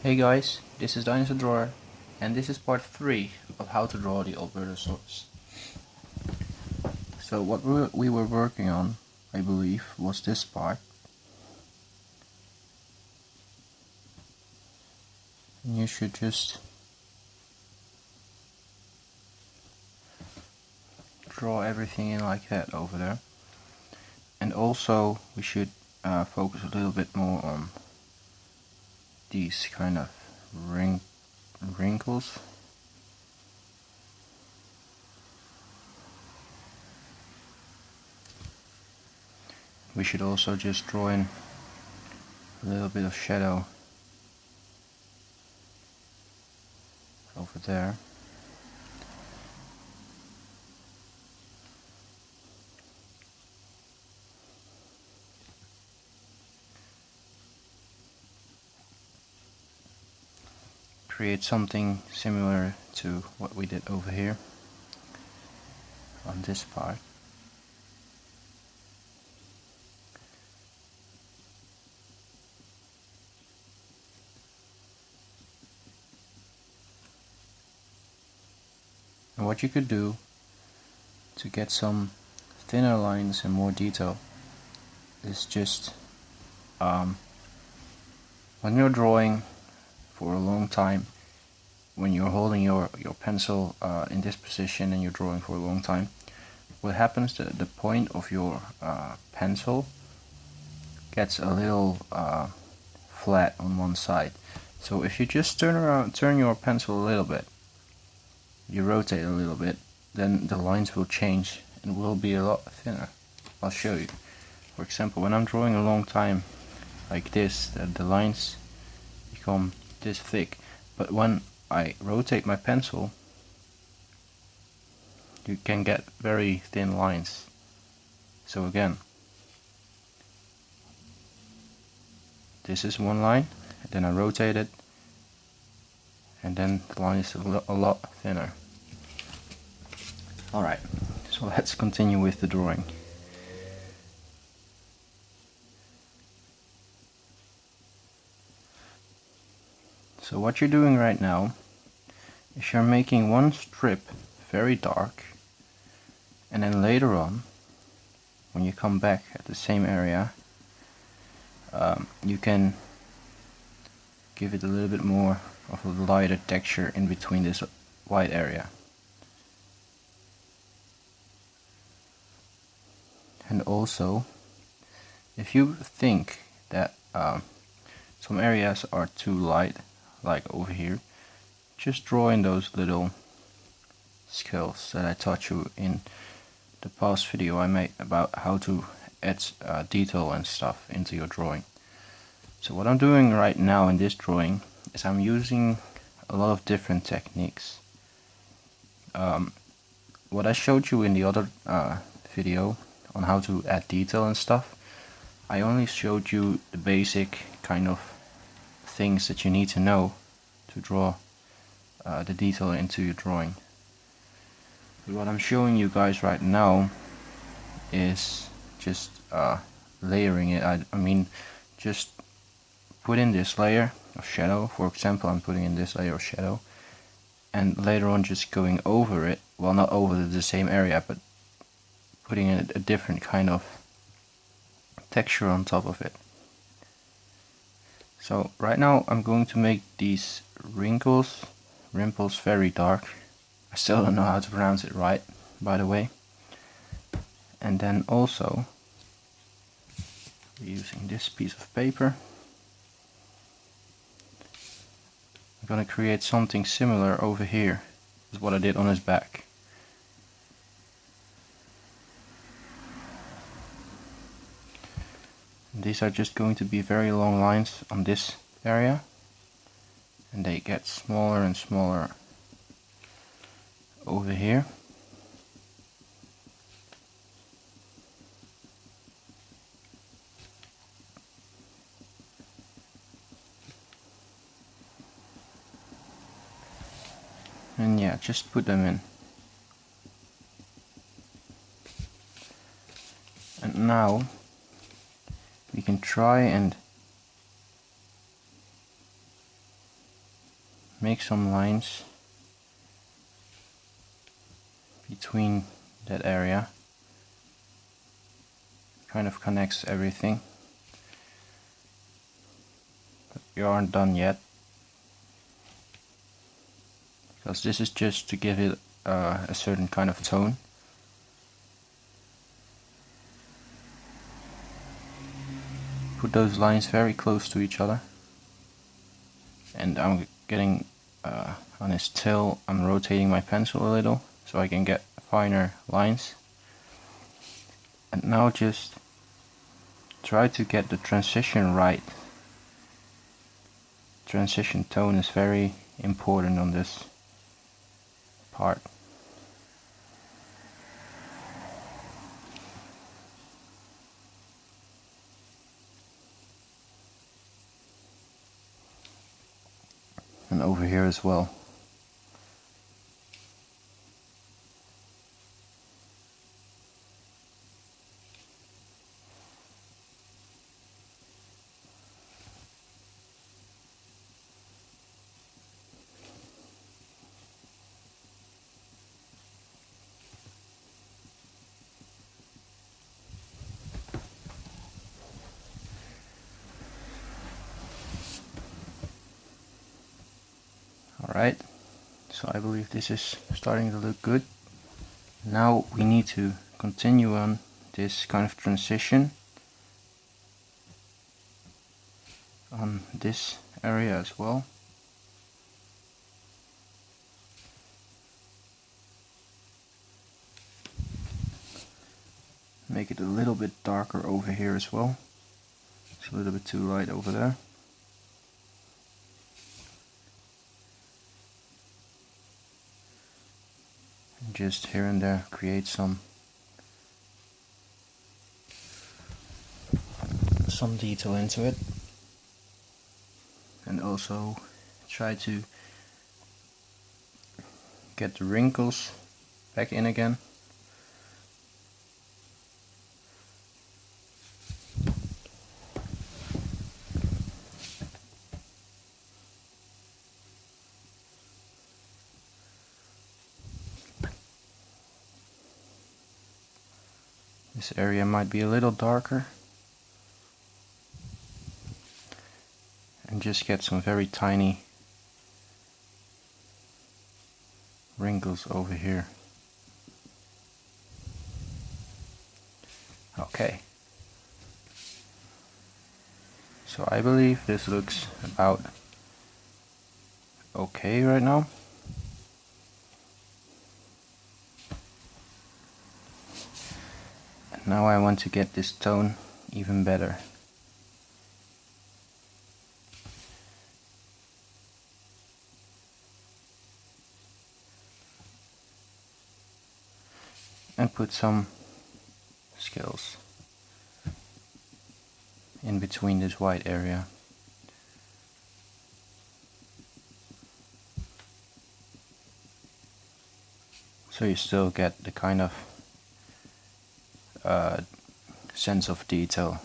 Hey guys, this is Dinosaur Drawer, and this is part 3 of how to draw the albertosaurus. So what we were working on, I believe, was this part. And you should just draw everything in like that over there. And also we should focus a little bit more on these kind of wrinkles. We should also just draw in a little bit of shadow over there. Create something similar to what we did over here on this part. And what you could do to get some thinner lines and more detail is just when you're drawing for a long time, when you're holding your pencil in this position and you're drawing for a long time, what happens to the point of your pencil gets a little flat on one side. So if you just turn your pencil a little bit, you rotate a little bit, then the lines will change and will be a lot thinner. I'll show you. For example, when I'm drawing a long time like this, the lines become this thick, but when I rotate my pencil, you can get very thin lines. So again, this is one line, and then I rotate it, and then the line is a lot thinner. Alright, so let's continue with the drawing. So what you're doing right now is you're making one strip very dark, and then later on, when you come back at the same area, you can give it a little bit more of a lighter texture in between this white area. And also, if you think that some areas are too light, like over here, just draw in those little skills that I taught you in the past video I made about how to add detail and stuff into your drawing. So what I'm doing right now in this drawing is I'm using a lot of different techniques. What I showed you in the other video on how to add detail and stuff, I only showed you the basic kind of things that you need to know to draw the detail into your drawing. But what I'm showing you guys right now is just layering it. I mean, just put in this layer of shadow. For example, I'm putting in this layer of shadow, and later on just going over it, well, not over the same area, but putting in a different kind of texture on top of it. So right now I'm going to make these rimples very dark. I still don't know how to pronounce it right, by the way. And then also, using this piece of paper, I'm going to create something similar over here as what I did on his back. These are just going to be very long lines on this area, and they get smaller and smaller over here. And yeah, just put them in. And now we can try and make some lines between that area. Kind of connects everything. But we aren't done yet, because this is just to give it a certain kind of tone. Put those lines very close to each other, and I'm getting on his tail, I'm rotating my pencil a little so I can get finer lines. And now just try to get the transition right. Transition tone is very important on this part. And over here as well. Alright, so I believe this is starting to look good. Now we need to continue on this kind of transition on this area as well. Make it a little bit darker over here as well. It's a little bit too light over there. And just here and there create some detail into it. And also try to get the wrinkles back in again. This area might be a little darker. And just get some very tiny wrinkles over here. Okay. So I believe this looks about okay right now. And now I want to get this tone even better. And put some scales in between this white area. So you still get the kind of sense of detail.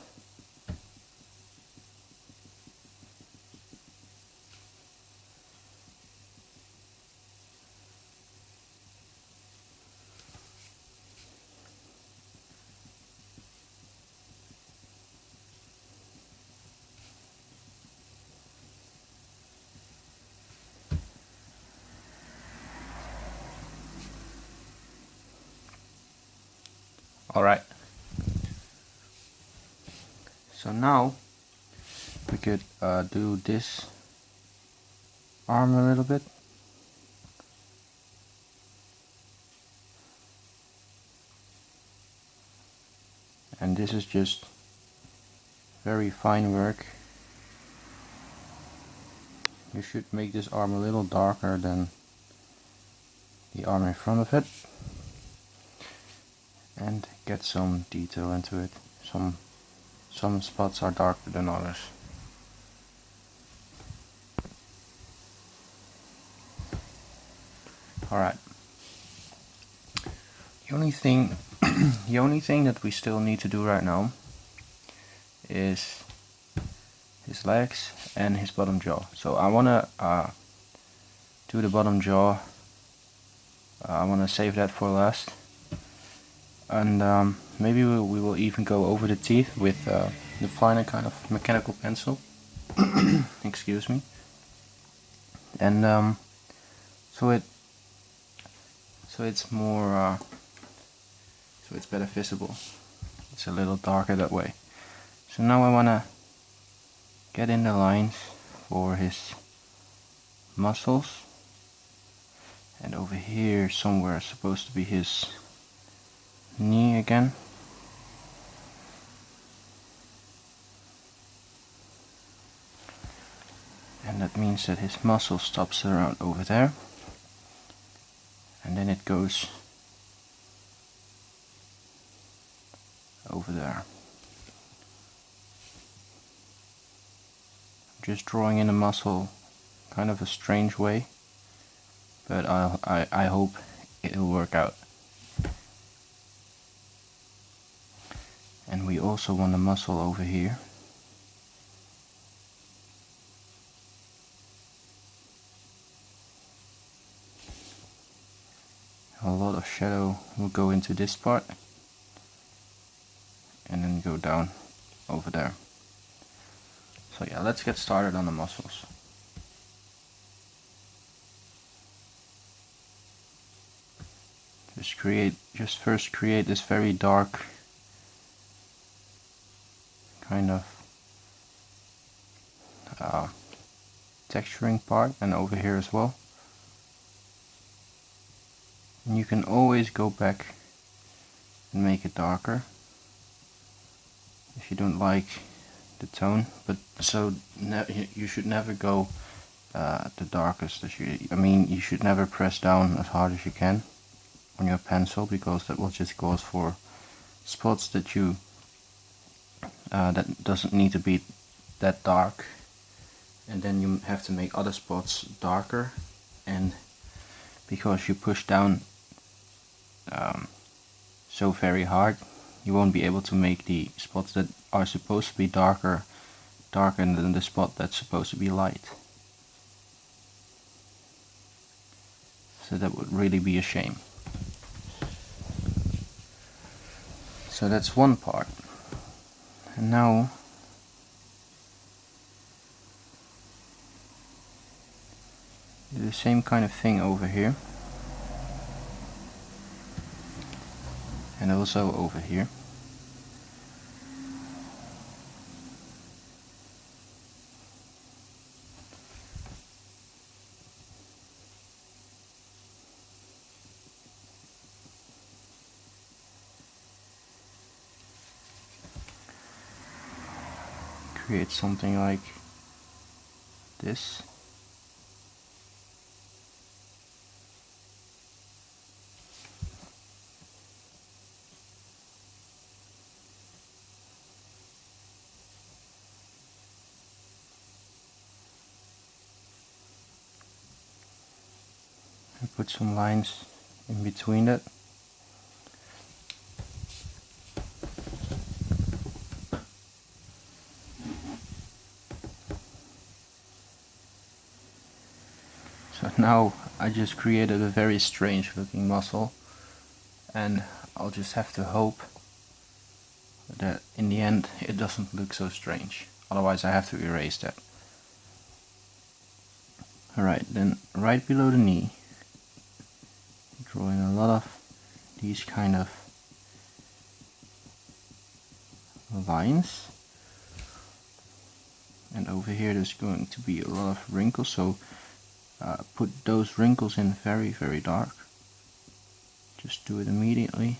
Alright, so now we could do this arm a little bit. And this is just very fine work. You should make this arm a little darker than the arm in front of it. And get some detail into it. Some spots are darker than others. Alright. The only thing that we still need to do right now is his legs and his bottom jaw. So I wanna do the bottom jaw. I want to save that for last. And maybe we will even go over the teeth with the finer kind of mechanical pencil. Excuse me. And so it's more so it's better visible. It's a little darker that way. So now I want to get in the lines for his muscles, and over here somewhere is supposed to be his knee again. And that means that his muscle stops around over there, and then it goes over there. Just drawing in a muscle, kind of a strange way, but I hope it'll work out. And we also want a muscle over here. A lot of shadow will go into this part and then go down over there. So yeah, let's get started on the muscles. Just first create this very dark kind of texturing part, and over here as well. And you can always go back and make it darker if you don't like the tone, but you should never go the darkest that you should never press down as hard as you can on your pencil, because that will just cause for spots that you that doesn't need to be that dark, and then you have to make other spots darker, and because you push down so very hard, you won't be able to make the spots that are supposed to be darker than the spot that's supposed to be light. So that would really be a shame. So that's one part. And now do the same kind of thing over here. And also over here. Create something like this. And put some lines in between that. So now I just created a very strange looking muscle, and I'll just have to hope that in the end it doesn't look so strange. Otherwise I have to erase that. Alright, then right below the knee, drawing a lot of these kind of lines, and over here there's going to be a lot of wrinkles, so put those wrinkles in very dark. Just do it immediately,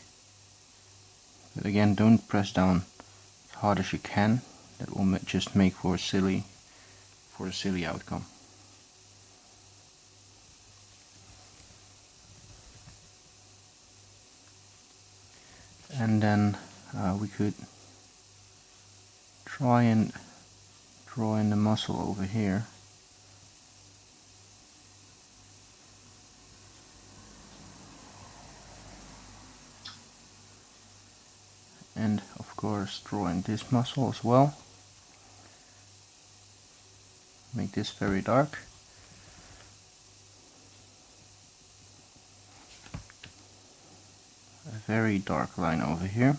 but again, don't press down as hard as you can. That will just make for a silly outcome. And then we could try and draw in the muscle over here. And of course drawing this muscle as well. Make this very dark. very dark line over here.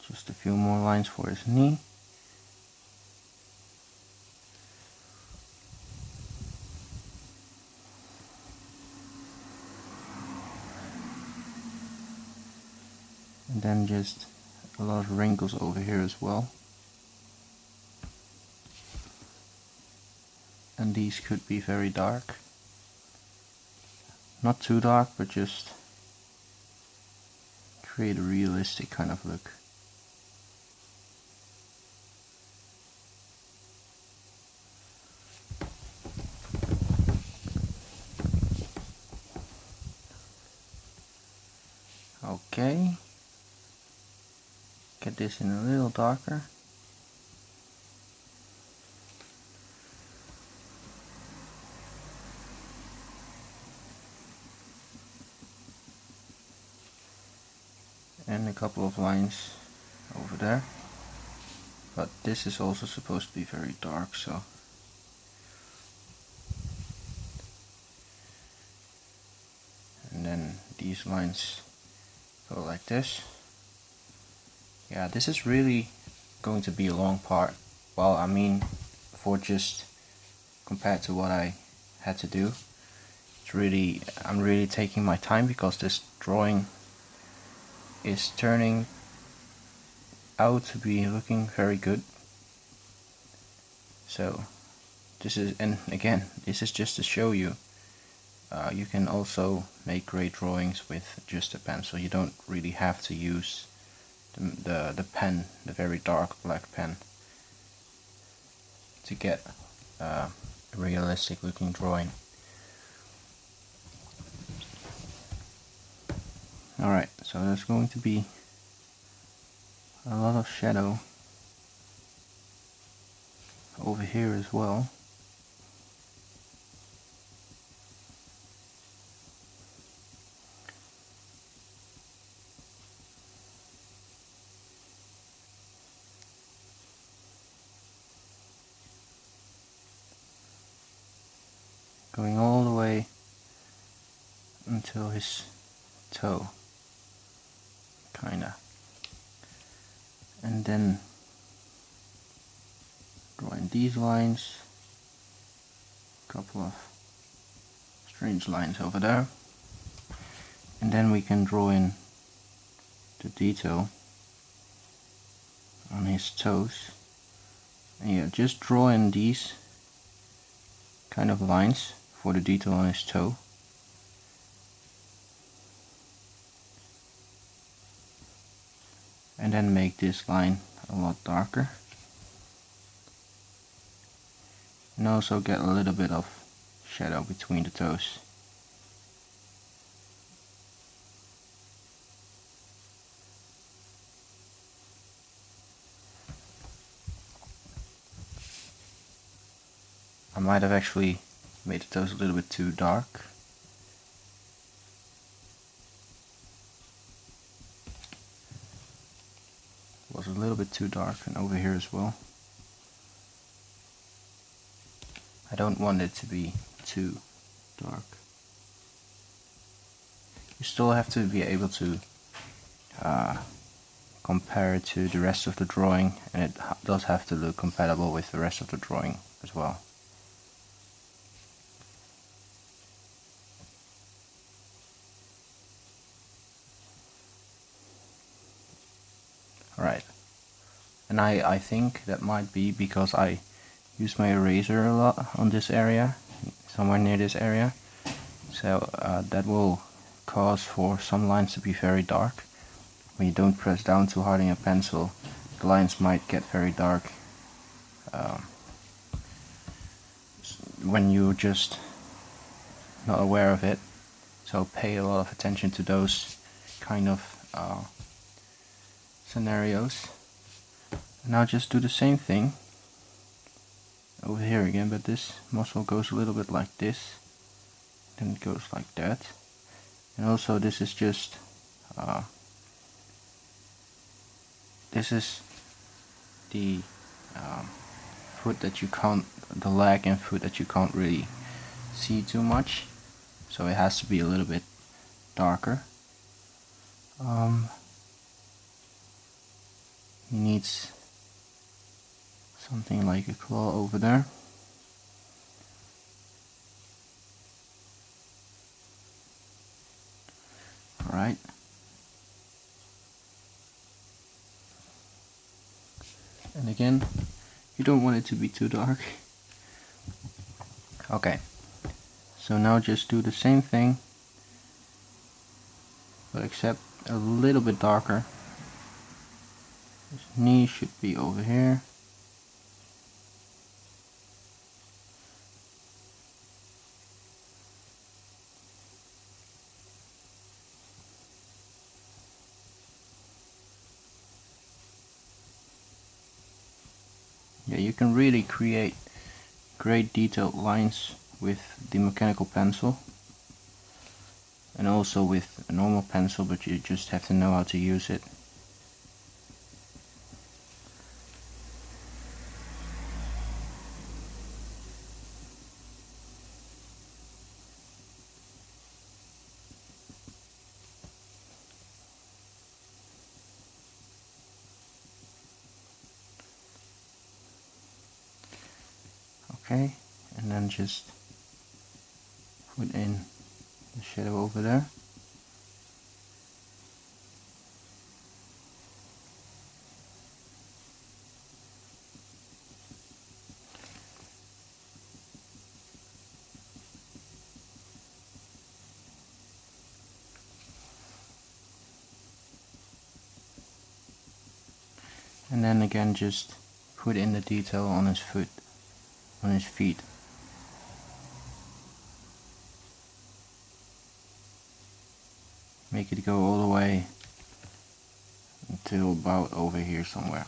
Just a few more lines for his knee. And then just a lot of wrinkles over here as well. And these could be very dark. Not too dark, but just create a realistic kind of look. Okay. Get this in a little darker. And a couple of lines over there. But this is also supposed to be very dark, so. And then these lines go like this. Yeah, this is really going to be a long part. Well, I mean, for just compared to what I had to do, I'm really taking my time because this drawing is turning out to be looking very good. So this is, and again, this is just to show you you can also make great drawings with just a pencil. You don't really have to use the pen, the very dark black pen, to get a realistic looking drawing. Alright, so there's going to be a lot of shadow over here as well. Going all the way until his toe, kinda, and then drawing these lines, a couple of strange lines over there, and then we can draw in the detail on his toes. And yeah, just draw in these kind of lines for the detail on his toe. And then make this line a lot darker. And also get a little bit of shadow between the toes. I might have actually made the toes a little bit too dark. Was a little bit too dark, and over here as well. I don't want it to be too dark. You still have to be able to compare it to the rest of the drawing, and it does have to look compatible with the rest of the drawing as well. Alright, and I think that might be because I use my eraser a lot on this area, somewhere near this area, so that will cause for some lines to be very dark. When you don't press down too hard on your pencil, the lines might get very dark when you're just not aware of it, so pay a lot of attention to those kind of scenarios. Now just do the same thing over here again, but this muscle goes a little bit like this, then it goes like that, And also this is just this is the foot that you can't, the leg and foot that you can't really see too much, so it has to be a little bit darker. He needs something like a claw over there. Alright. And again, you don't want it to be too dark. Okay, so now just do the same thing, but except a little bit darker. His knee should be over here. Yeah, you can really create great detailed lines with the mechanical pencil and also with a normal pencil, but you just have to know how to use it. Okay, and then just put in the shadow over there. And then again just put in the detail on his foot, on his feet. Make it go all the way until about over here somewhere.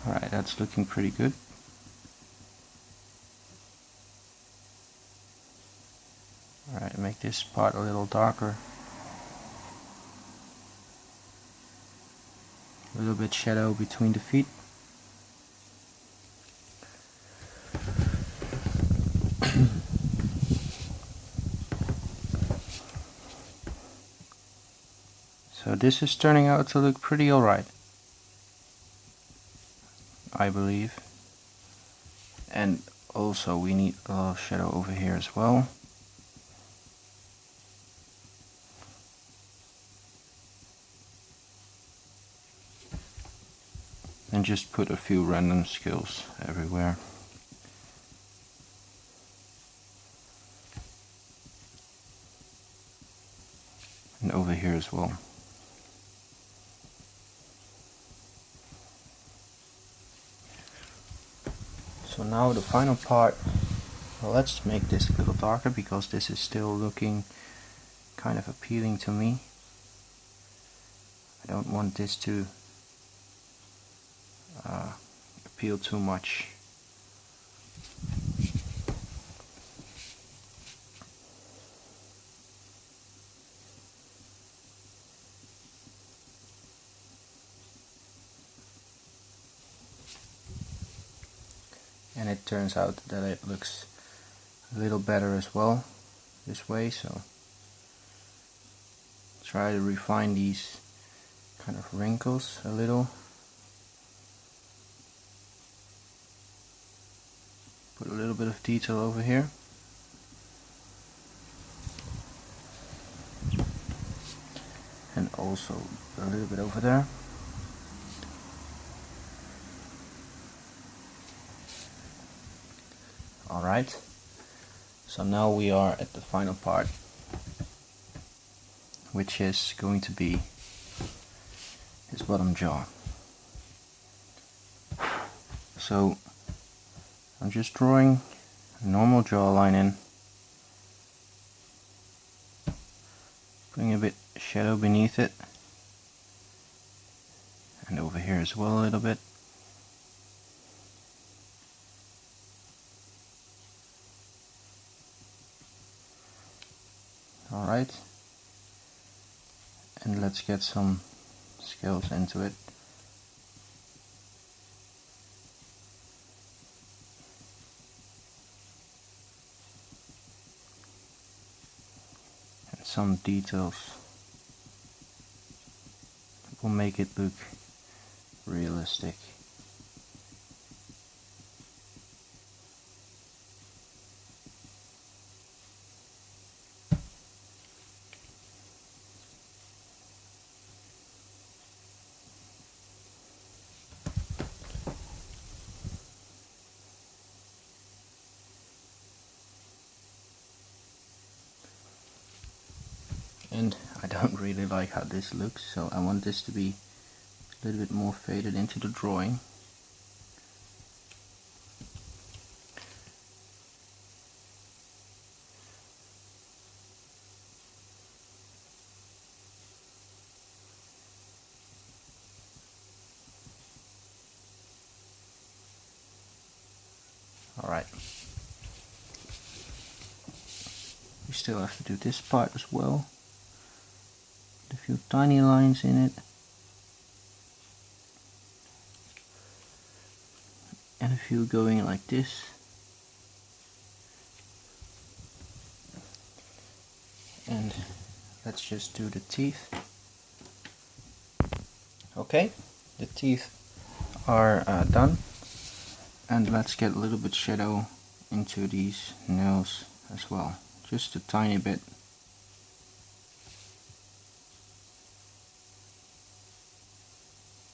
Alright, that's looking pretty good. Alright, make this part a little darker. A little bit shadow between the feet. So this is turning out to look pretty alright, I believe. And also we need a lot of shadow over here as well. And just put a few random skills everywhere. And over here as well. So now the final part, well, let's make this a little darker because this is still looking kind of appealing to me. I don't want this to appeal too much. And it turns out that it looks a little better as well this way, so try to refine these kind of wrinkles a little. Put a little bit of detail over here. And also a little bit over there. Alright, so now we are at the final part, which is going to be his bottom jaw. So I'm just drawing a normal jawline in, putting a bit shadow beneath it, and over here as well a little bit. Alright, and let's get some scales into it. And some details that will make it look realistic. And I don't really like how this looks, so I want this to be a little bit more faded into the drawing. Alright. We still have to do this part as well. A few tiny lines in it. And a few going like this. And let's just do the teeth. Okay, the teeth are done. And let's get a little bit shadow into these nails as well. Just a tiny bit.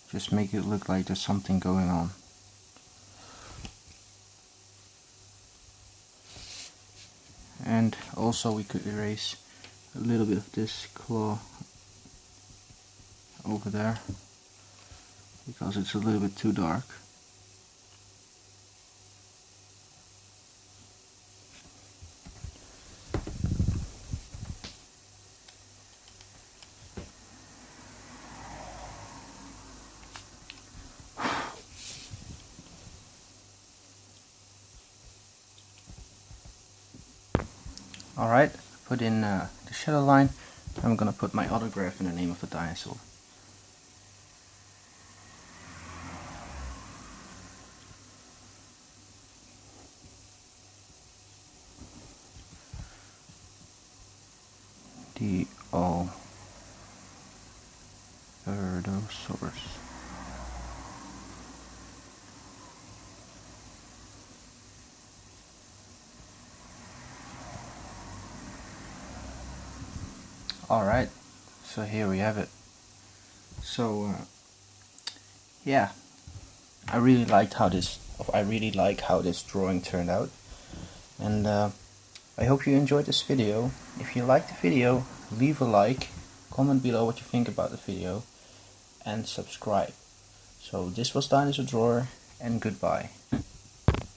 Just make it look like there's something going on. And also we could erase a little bit of this claw over there because it's a little bit too dark. Alright, put in the shadow line. I'm gonna put my autograph in the name of the dinosaur. The albertosaurus. Alright, so here we have it. So yeah, I really like how this drawing turned out, and I hope you enjoyed this video. If you liked the video, leave a like, comment below what you think about the video, and subscribe. So this was Dinosaur Drawer, and goodbye.